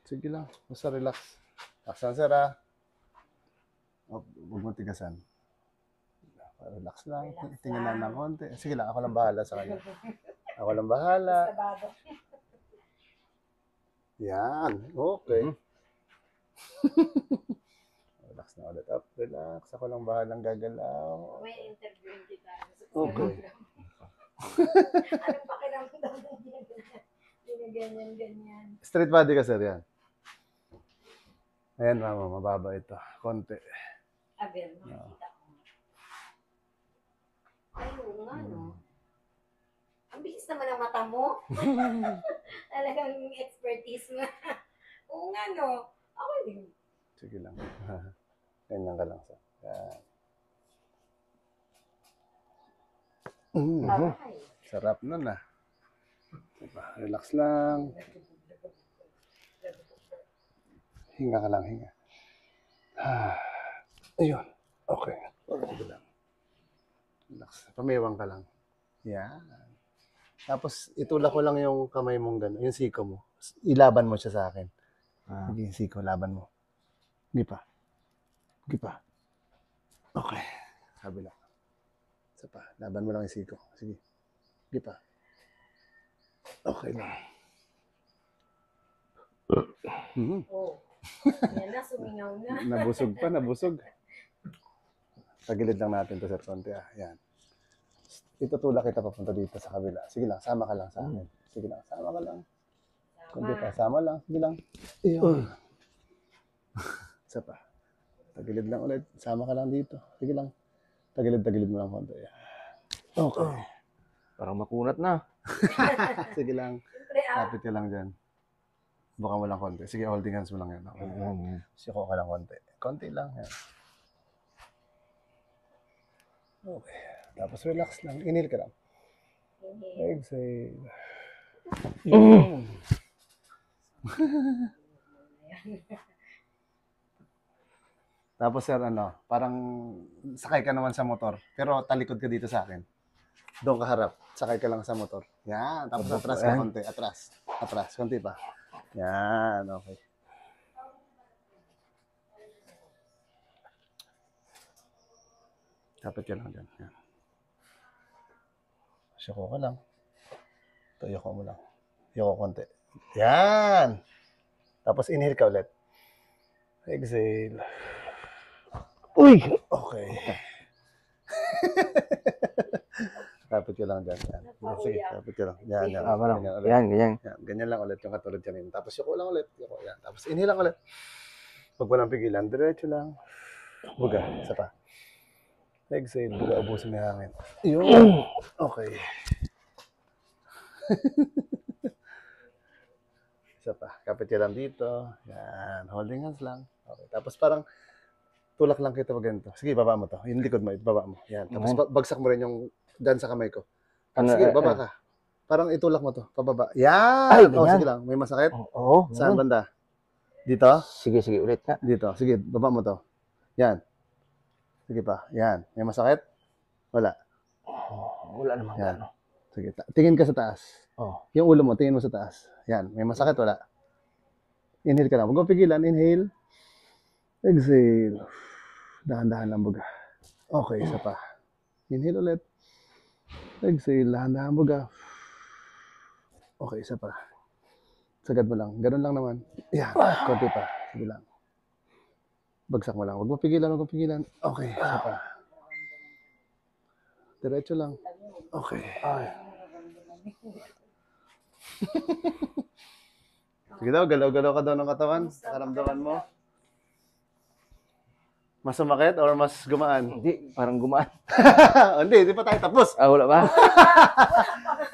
Sige lang. Basta relax. Relaxan, sir, ha? Huwag mo tigasan. Relax lang. Tingin lang ng konti. Sige lang, ako lang bahala sa kanya. Ako lang bahala. Yan. Okay. Relax na ulit. Up, relax. Ako lang bahalang gagalaw. May interview kita. Okay. Anong pakiramdam mo ganyan? Straight body ka, sir, yan. Ayan, mama. Mababa ito. Konti. Abel, makikita ko. Ayun nga, no? Ang bilis naman ang mata mo. Talagang expertise mo. Oo nga, no? Ako din. Sige lang. Ganyan ka lang, sir. Yan. Aray. Sarap nun, ah. Diba? Relax lang. Hinga ka lang, hinga. Ayun. Okay. Sige lang. Relax. Pamiwang ka lang. Yan. Tapos, itulak ko lang yung kamay mong gano'n. Yung siko mo. Ilaban mo siya sa akin. Sige, yung siko. Laban mo. Hindi pa. Hindi pa. Okay. Sabi lang. Isa pa. Laban mo lang yung siko. Sige. Hindi pa. Okay lang. Oh. Yan na, sumingaw na. Nabusog pa, nabusog. Tagilid lang natin to, sir Conte. Yan. Itutulak kita papunta dito sa kabila. Sige lang, sama ka lang sa akin. Sige lang, sama ka lang. Conte pa, sama lang. Sige lang. Isa pa. Tagilid lang ulit. Sama ka lang dito. Sige lang. Tagilid mo lang konti. Okay. Parang makunat na. Sige lang. Siyempre, Kapit ka lang dyan. Buka mo lang konti. Sige, holding hands mo lang yan. Okay. Siko ka lang konti. Konti lang. Yan. Okay. Tapos relax lang. Inhale ka lang. Exhale. Yun. Tapos sir, parang sakay ka naman sa motor. Pero talikod ka dito sa akin. Doon ka harap. Sakay ka lang sa motor. Yan. Tapos atras ka konti. Atras. Atras. Konti pa. Yan. Okay. Kapit ka lang dyan. Yan. Siko ka lang. Ito, yoko mo lang. Yoko konti. Yan. Tapos inhale ka ulit. Exhale. Uy! Okay. Kapit ka lang dyan. Yan. Sige, kapit ka lang. Yan, yan. Parang, Ganyan ulit. ganyan. Yan, ganyan lang ulit yung katulad kanina. Tapos yoko lang ulit. Yoko, yan. Tapos inhale lang ulit. Huwag walang pigilan. Diretso lang. Buga. Isa pa. Exhale. Buga. Ubusin mo yung hangin. Yun. Okay. Isa pa. Kapit ka lang dito. Yan. Holding hands lang. Okay. Tapos parang tulak lang kita pag ganito. Sige, baba mo to. Yung likod mo, baba mo. Yan. Tapos bagsak mo rin yung dyan sa kamay ko. Sige, baba ka. Parang itulak mo to. Pababa. Yan! Ay, Oh, sige lang. May masakit? Oo. Saan banda? Dito? Sige, ulit nga. Dito. Sige, baba mo to. Yan. Sige pa. Yan. May masakit? Wala. Wala naman Yan. gano'n. Sige. Tingin ka sa taas. Oh. Yung ulo mo, tingin mo sa taas. Yan. May masakit? Wala. Inhale ka lang. Huwag mo pigilan. Inhale. Exhale. Dahan-dahan lang buga. Okay, isa pa. Inhale ulit. Exhale. Dahan-dahan buga. Okay, isa pa. Sagad mo lang. Ganun lang naman. Yan. Konti pa. Sige lang. Bagsak mo lang. Huwag mo pigilan. Huwag mo pigilan. Okay, isa pa. Diretso lang. Okay. Sige daw, galaw-galaw ka daw ng katawan. Karamdaman mo. Mas sumakit or mas gumaan? Hindi, parang gumaan. Hindi pa tayo tapos. Wala ba?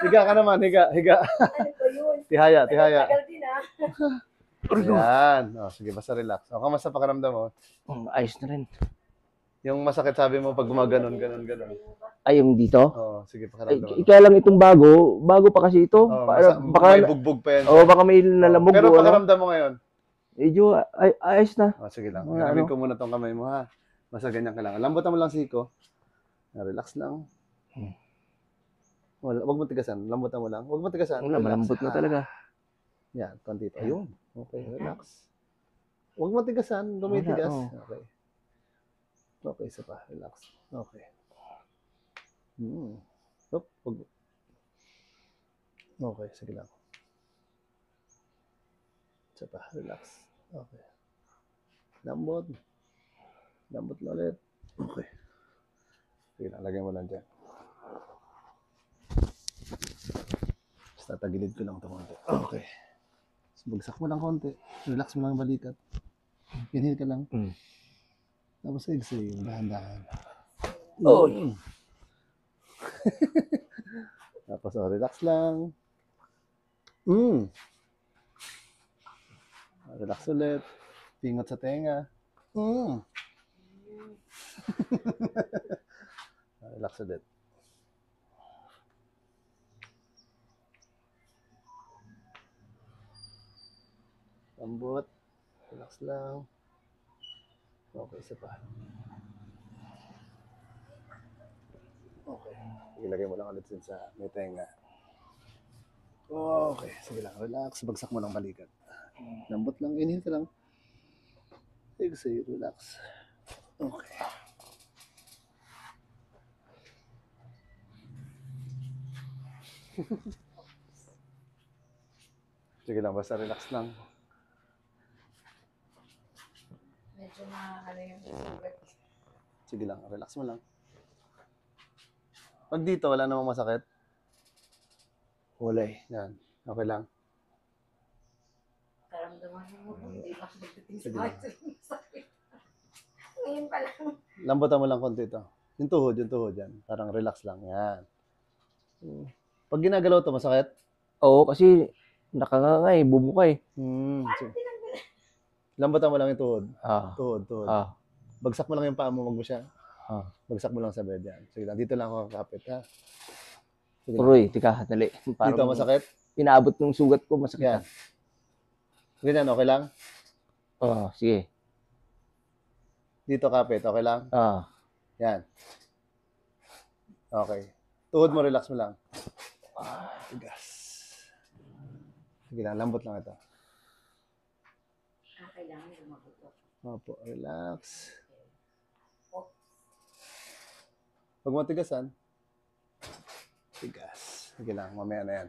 Higa ka naman, higa. ano ko yun? Tihaya. Tagal din, Yan. O, sige, basta relax. O, kamusta pakiramdam mo? Ayos na rin. Yung masakit sabi mo pag gumaganon. Ay, yung dito? O, sige, pakiramdam mo. Kaya lang itong bago pa kasi ito. O, Baka, may bugbog pa yan. baka may nalamog. Pero o ano. pakiramdam mo ngayon? Medyo ayos na. O, sige lang. Mga Gagawin ano? ko muna tong kamay mo, ha? Basta ganyan ka lang. Lambutan mo lang siko. Relax lang. Wag mo tigasan. Lambutan mo lang. Wag mo tigasan. Wala, Relax. malambot na talaga. Yan, konti. Ayun. Okay, relax. Huwag matigasan, lumitigas. Wala, Okay. Okay, isa pa. Relax. Okay. Up, okay, sige lang. Isa pa, relax. Okay. Lambot. Lambot na ulit. Okay. Sige lang, lagay mo lang dyan. Basta tagilid ko lang ito konti. Okay. Bagsak mo lang konti. Relax mo lang yung balikat. Inhale ka lang. Tapos exhale. Dahan-dahan. Oy! Tapos relax lang. Relax ulit. Pingot sa tenga. Relax ulit. Lambot. Relax lang. Okay, isa pa. Okay. Ilagay mo lang ulit din sa may tenga. Okay. Sige lang. Relax. Bagsak mo lang balikat. Lambot lang. Inhale ka lang. Exhale. Relax. Okay. Sige lang. Basta relax lang. Medyo ano yung sugat. Sige lang. Relax mo lang. Pag dito, wala namang masakit. Wala eh. Yan. Okay lang. Karamdaman mo kung hindi pa pagdating sa Sige bahay sakit. Ngayon pa lang. Lambutan mo lang konti ito. Yung tuhod yan. Parang relax lang. Yan. Pag ginagalaw ito, masakit? Oo, kasi nakanganga eh, bumuka eh. Lambutan mo lang yung tuhod. Tuhod. Bagsak mo lang yung paa mo, wag mo siya. Bagsak mo lang sa bed yan. Sige lang, dito lang ako kakapit, ha? Sige lang. Turoy, tika, dali. Dito, masakit? Inaabot ng sugat ko, masakit. Yan. Ganyan, okay lang? Sige. Dito kapit, okay lang? Yan. Okay. Tuhod mo, relax mo lang. Tigas. Sige lang, lambot lang ito. Kailangan lumabuto. Opo, relax. Huwag mo tigasan. Tigas. Sige lang, mamaya na yan.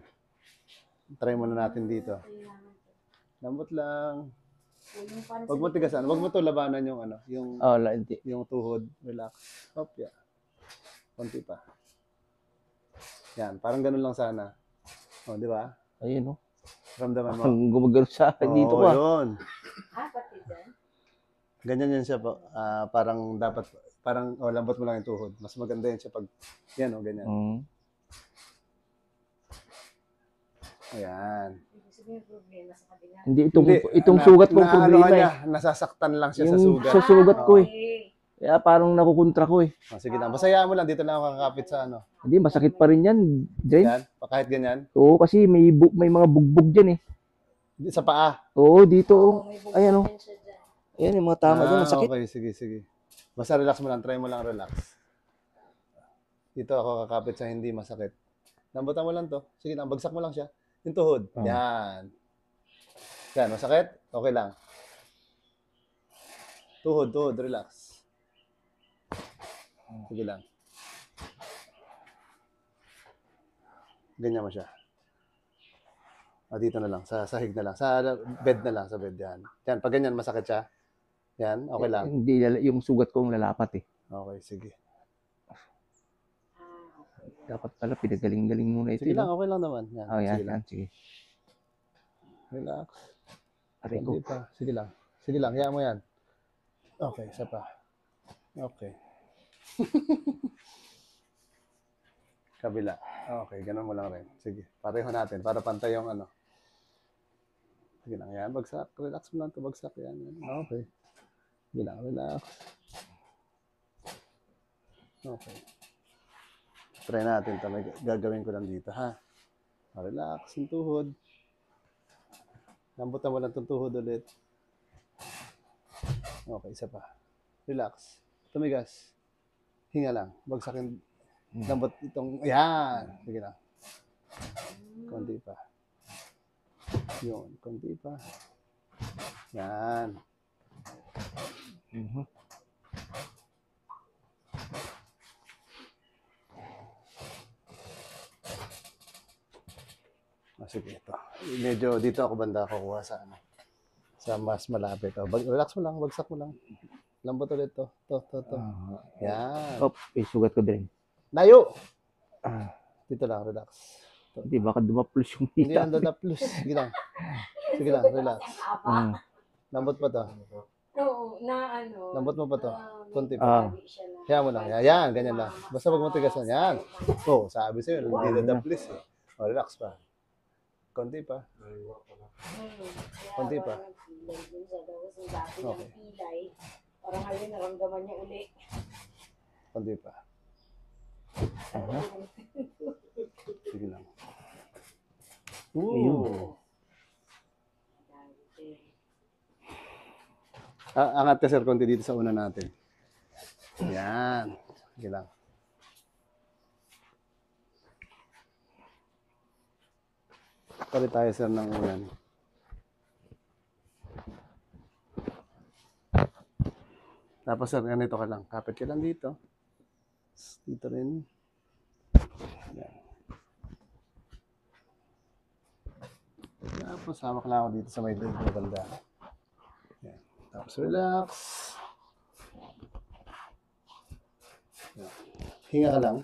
Try muna natin dito. Lambot lang. Huwag mo tigasan. Huwag mo to labanan yung ano, yung Hindi. yung tuhod. Relax. Hop, yeah. Konti pa. Yan, parang ganun lang sana. O, di ba? Ayun, no? Ramdaman mo. Ang gumagano sa akin dito pa. Yun. Pati dyan? Ganyan yan siya po. Parang dapat, lambot mo lang yung tuhod. Mas maganda yan siya pag, yan o, ganyan. Ayan. Sabihin yung problema sa kabila. Hindi, itong sugat kong problema niya, eh. nasasaktan lang siya sa Yung sugat. sa sugat ko eh. Kaya parang nakukontra ko eh. Sige lang, basayaan mo lang. Dito lang ako kakapit sa ano. Hindi, masakit pa rin yan. Jen. Yan, kahit ganyan. Oo, kasi may mga bugbog dyan eh. Sa paa. Oo, dito. Ayan oh. Siya dyan. Ayan, yung mga tama dyan. Masakit. Okay, sige. Basta relax mo lang. Try mo lang relax. Dito ako kakapit sa hindi masakit. Lambutan mo lang to. Sige lang, bagsak mo lang siya. Yung tuhod. Yan. Yan, masakit? Okay lang. Tuhod, relax. Sige lang. Ganyan mo siya. Dito na lang, sa sahig na lang, sa bed na lang, sa bed yan. Yan, pag ganyan masakit siya. Yan, okay lang. Hindi, yung sugat ko lalapat eh. Okay, sige. Dapat pala pinagaling-galing muna ito. Sige lang, okay lang naman. Yan, Yan, sige lang. sige. Relax. Aray ko. Hindi pa. Sige lang. Sige lang, hayaan mo yan. Okay, isa pa. Okay. Kabila. Okay, ganun mo lang rin. Sige, pareho natin para pantay yung ano. Sige lang, yan. Bagsak. Relax mo lang ito. Bagsak. Yan. Okay. Sige lang, relax. Okay. Try natin ito. Gagawin ko lang dito, ha? Relax. Yung tuhod. Lambutan mo lang itong tuhod ulit. Okay, isa pa. Relax. Tumigas. Hinga lang. Bagsakin. Lambot itong, yan. Sige lang. Konti pa. Yun, konti pa. Yan. Mhm. Sige, ito. Medyo dito ako banda kukuha sa ano. Sa mas malapit. Oh, relax mo lang, bagsak mo lang. Lambot ulit to. To. Yan. Oh, sugat ko din. Layo! Ah, Dito lang, relax. hindi, baka dumaplos yung Hindi hita. nanda plus. Sige lang. Sige lang, relax. Ah, Lambot pa to. Oo, na ano. Lambot mo pa to. Kunti Ah. pa. Kaya mo lang. Yan, ganyan lang. Basta wag mo tigasan. Yan. Oh, sabi sa'yo, hindi nanda plus eh. Oh, relax pa. Konti pa. Konti pa. Okay. Parang ngayon naramdaman niya uli. Konti pa. Sige lang. Ayun. Angat ka sir, konti dito sa una natin. Yan. Sige lang. Palit tayo sir ng unan. Tapos sir, ganito ka lang. Kapit ka lang dito. Dito rin. Yan. Tapos hawak lang ako dito sa may banda. Yan. Tapos relax. Yan. Hinga ka lang.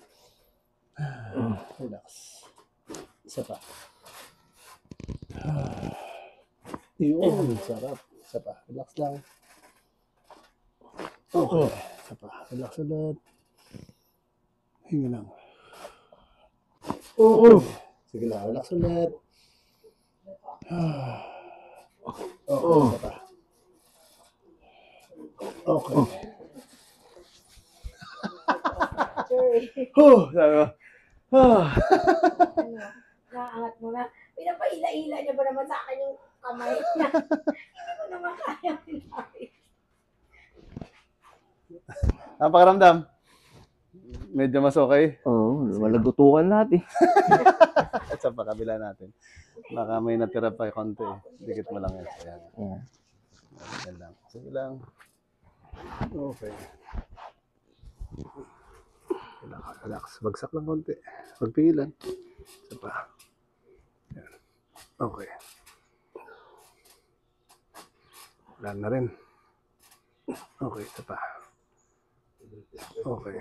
Relax. Isa pa. Yun, sarap. Isa pa. Relax lang. Okay. Isa pa. Relax ulit. Hinga lang. Sige lang. Relax ulit. Okay. Isa pa. Okay. Sorry. Sabi mo. Ano, naaangat mo na. Pinapahila-hila niya ba naman sa akin yung kamay niya? Hindi ko naman kaya pinapahila. Ang pakiramdam? Medyo mas okay. Oo, malagutukan lahat eh. At sa pakabila natin. Baka may natira pa konti. Dikit mo lang yan. Ayan. Ayan. Yan lang. Sige lang. Okay. Relax, relax. Bagsak lang konti. Magpigilan. Isa pa. Yan. Okay. Wala na rin. Okay, isa pa. Okay.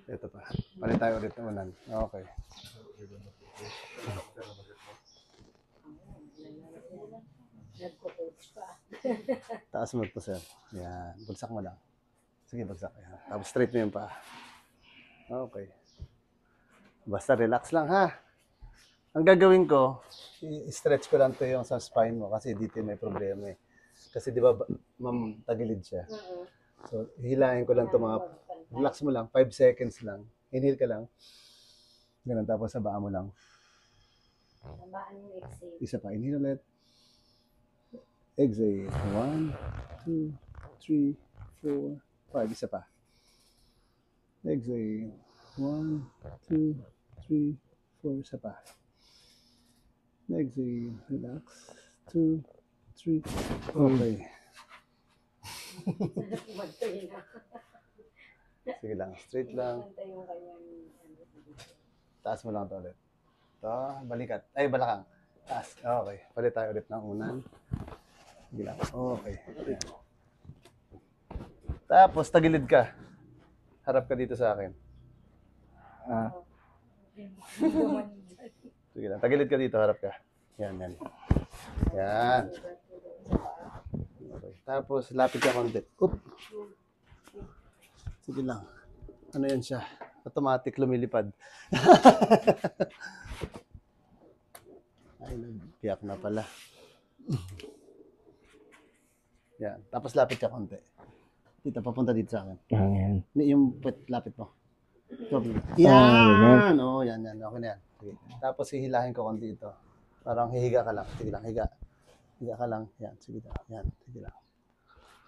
Ito pa. Palit tayo ulit ng unan. Okay. Nagko-coach pa. Taas mo ito, sir. Yan. Bagsak mo lang. Sige, bagsak. Yan. Tapos straight mo yung paa. Okay. Basta relax lang, ha? Ang gagawin ko, i-stretch ko lang to yung sa spine mo kasi dito may problema eh. Kasi di ba, ma'am, tagilid siya. So, hilahin ko lang to mga, relax mo lang, 5 seconds lang. Inhale ka lang. Ganun, tapos sa baa mo lang. Tamaan yung exhale. Isa pa, inhale ulit. Exhale. 1, 2, 3, 4, 5. Isa pa. Exhale. 1, 2, 3, 4. Isa pa. Exhale. Relax. 2, 3. Okay. Magtay na. Sige lang. Straight lang. Magtay yung kanyang Taas mo lang ito ulit. Ito. Balikat. Ay, balakang. Taas. Okay. Palit tayo ulit ng unan. Sige lang. Okay. Ayan. Tapos, tagilid ka. Harap ka dito sa akin. Ah, Sige lang. Tagilid ka dito. Harap ka. Yan, yan. Yan. Okay. Tapos, lapit ka konti. Oop. Sige lang. Ano yan siya? Automatic lumilipad. Ay, nagpiyak na pala. Yan. Tapos lapit ka konti. Dito, papunta dito sa akin. ayan. Yung lapit mo. yan. Yan! Oo, yan, yan. Okay na yan. Sige. Tapos hihilahin ko konti ito. Parang hihiga ka lang. Sige lang, higa. Higa ka lang. Yan, sige lang. Yan, sige lang.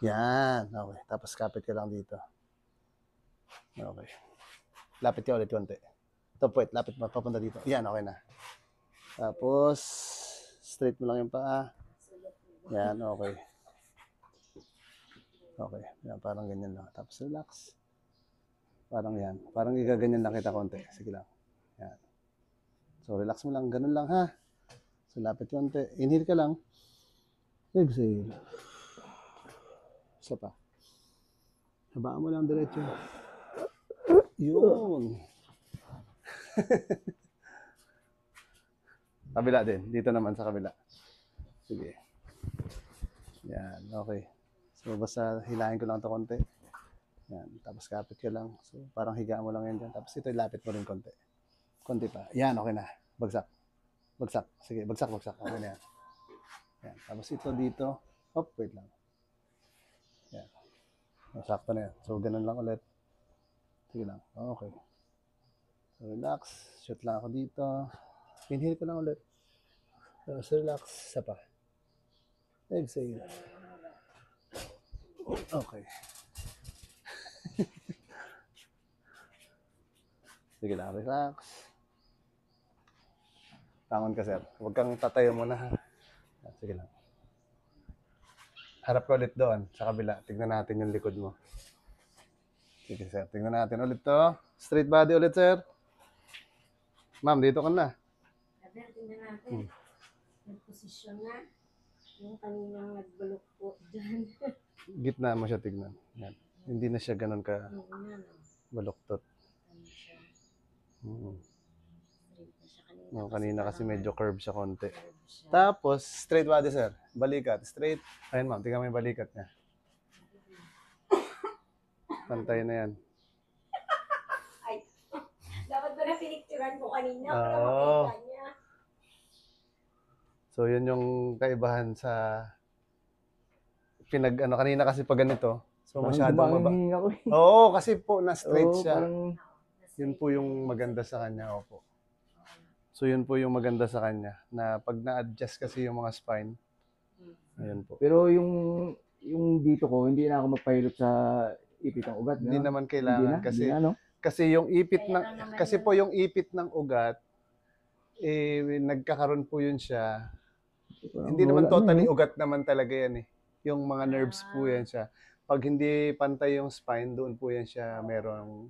Yan. Okay. Tapos kapit ka lang dito. Okay. Lapit ka ulit konti. Ito po, lapit mo, papunta dito. Yan, okay na. Tapos, straight mo lang yung paa. Yan, okay. Okay, yan, parang ganyan lang. Tapos relax. Parang yan. Parang igaganyan lang kita konti. Sige lang. Yan. So, relax mo lang. Ganun lang, ha? So, lapit konti. Inhale ka lang. Exhale. Isa pa. Habaan mo lang diretso. Yun. Kabila din. Dito naman sa kabila. Sige. Yan. Okay. So, basta hilahin ko lang ito konti. Yan. Tapos kapit ka lang. So, parang higaan mo lang yan dyan. Tapos ito, lapit mo rin konti. Konti pa. Yan. Okay na. Bagsak. Bagsak. Sige. Bagsak. Bagsak. Okay na yan. Yan. Tapos ito dito. Hop. Wait lang. Yan. Sakto na yan. So, ganun lang ulit. Sige lang. Okay. So, relax. Shoot lang ako dito. Inhale ko lang ulit. Tapos relax. Isa pa. Exhale. Okay. Sige lang. Relax. Tangon ka, sir. Huwag kang tatayo muna, ha. Sige lang. Harap ka ulit doon, sa kabila. Tignan natin yung likod mo. Sige, sir. Tignan natin ulit to. Straight body ulit, sir. Ma'am, dito ka na. Sabi, tingnan natin. Nag-posisyon na. Yung kaninang nagbalok po dyan. Gitna mo siya tignan. Yan. Hindi na siya ganun ka Oo nga, no. baluktot. Ano siya? Straight na siya kanina. No, kanina kasi medyo curve siya konti. Curve siya. Tapos, straight body, sir. Balikat. Straight. Ayun, ma'am. Tingnan mo yung balikat niya. Pantay na yan. Ay, dapat ba na pinicturan ko kanina para Oo. makita niya? So, yun yung kaibahan sa kanina kasi pag ganito. So, masyadong maba. Hininga ko eh. Oo, kasi po, na-straight Oo, siya. parang Yun po yung maganda sa kanya, opo. So, yun po yung maganda sa kanya. Na pag na-adjust kasi yung mga spine, ayun po. pero yung dito ko, hindi na ako magpahilot sa ipit ng ugat. Hindi no? naman Hindi kailangan na, kasi hindi na, no? kasi yung ipit Kaya ng lang naman kasi yun. po yung ipit ng ugat nagkakaroon po yun siya. Hindi naman Wala na totally eh. ugat naman talaga yan eh. Yung mga nerves po yan siya. Pag hindi pantay yung spine, doon po yan siya merong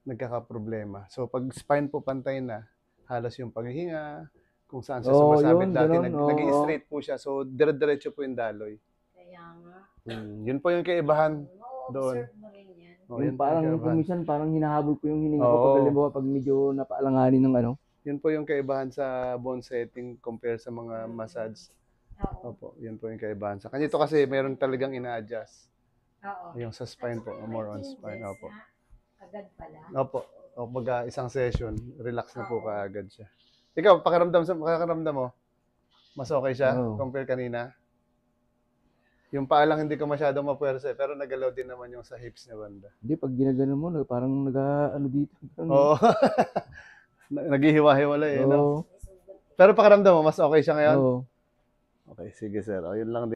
nagkakaproblema. So pag spine po pantay na, halos yung paghihinga, kung saan siya Oo, sumasabit yun, dati, ganun, oo. naging straight po siya. So dire-diretso po yung daloy. Kaya nga. Yun po yung kaibahan. doon. Ma-observe mo rin yan. Oh, Yung yun po parang yung kaibahan. kumisan, parang hinahabol ko yung hininga ko Oo. pag halimbawa pag medyo napaalanganin ng ano. Yun po yung kaibahan sa bone setting compare sa mga massage. Oo. Opo, yun po yung kaibahan. Sa kanya ito kasi meron talagang ina-adjust. Oo. Yung sa spine po, more on spine. Opo. Agad pala. Opo. O pag isang session, relax na po kaagad siya. Ikaw, pakiramdam mo, mas okay siya Oo. compare kanina? Yung paa lang hindi ko masyadong mapuwersa pero nagalaw din naman yung sa hips ni banda. Hindi, pag ginagano mo, parang ano dito. Oo. Naghihiwa-hiwalay eh, no? Oo. Pero pakiramdam mo, mas okay siya ngayon? Oo. Okay, sige sir. O, yun lang din.